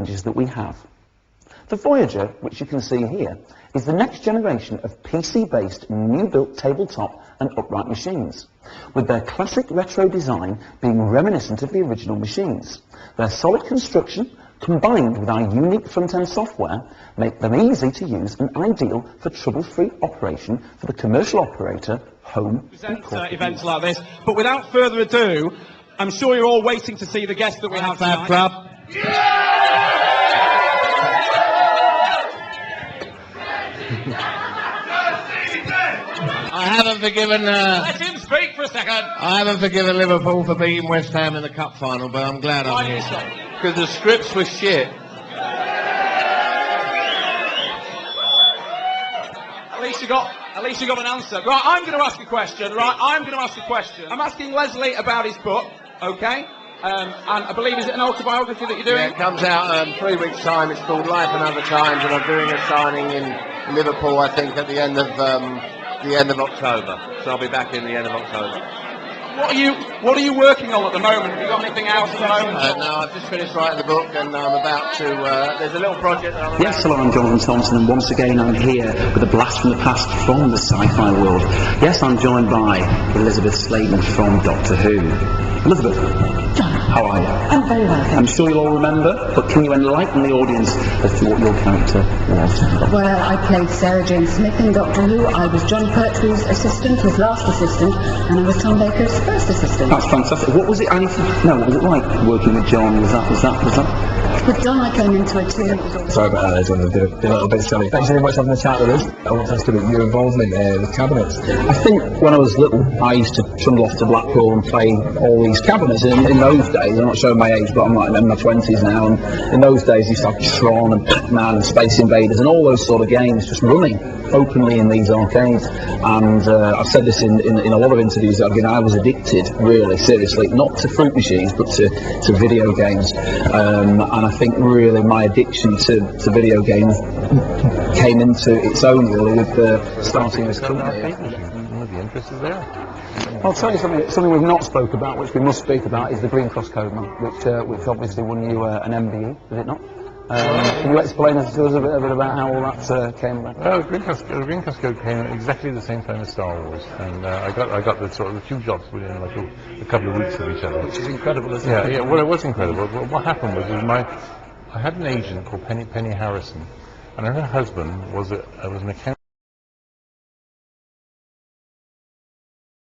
changes that we have. The Voyager, which you can see here, is the next generation of PC-based new-built tabletop and upright machines, with their classic retro design being reminiscent of the original machines. Their solid construction, combined with our unique front-end software, make them easy to use and ideal for trouble-free operation for the commercial operator, home and corporate events like this. But without further ado, I'm sure you're all waiting to see the guest that we have tonight. Club. I haven't forgiven. Let him speak for a second. I haven't forgiven Liverpool for beating West Ham in the cup final, but I'm glad I'm here. Because the scripts were shit. At least you got an answer. Right, I'm going to ask a question. I'm asking Leslie about his book. Okay. And I believe, is it an autobiography that you're doing? Yeah, it comes out 3 weeks' time. It's called Life and Other Times, and I'm doing a signing in Liverpool, I think, at the end of October. So I'll be back in the end of October. What are you working on at the moment? Have you got anything else at the moment? No, I've just finished writing the book, and I'm about to. There's a little project that I'm about. Yes, hello, I'm Jonathan Thompson, and once again I'm here with a blast from the past from the sci-fi world. Yes, I'm joined by Elizabeth Sladen from Doctor Who. Elizabeth, how are you? I'm very well. I'm sure you'll all remember, but can you enlighten the audience as to what your character was? Well, I played Sarah Jane Smith in Doctor Who. I was John Pertwee's assistant, his last assistant, and I was Tom Baker's first assistant. That's fantastic. What was it? What was it like working with John? Was that? With John, I came into it too. Sorry about that, John. I've been a little bit silly. Thanks very much for having a chat with us. I want to ask about your involvement with cabinets. I think when I was little, I used to trundle off to Blackpool and play all these cabinets. And in those days, I'm not showing my age, but I'm like in my 20s now. And in those days, you used to have Tron and Pac-Man and Space Invaders and all those sort of games just running openly in these arcades. And I've said this in a lot of interviews that again, I was addicted, really, seriously, not to fruit machines, but to video games. And I think really my addiction to video games came into its own really with starting this company. The interest is there. I'll tell you something we've not spoke about, which we must speak about, is the Green Cross Code, man, which obviously won you an MBE, did it not? Can you explain to us a bit about how all that came about? Well, the Green Cross Code came at exactly the same time as Star Wars, and I got the sort of the two jobs within like a couple of weeks of each other. Which is incredible, isn't it? Yeah, well, it was incredible. But what happened was I had an agent called Penny Harrison, and her husband was an accountant.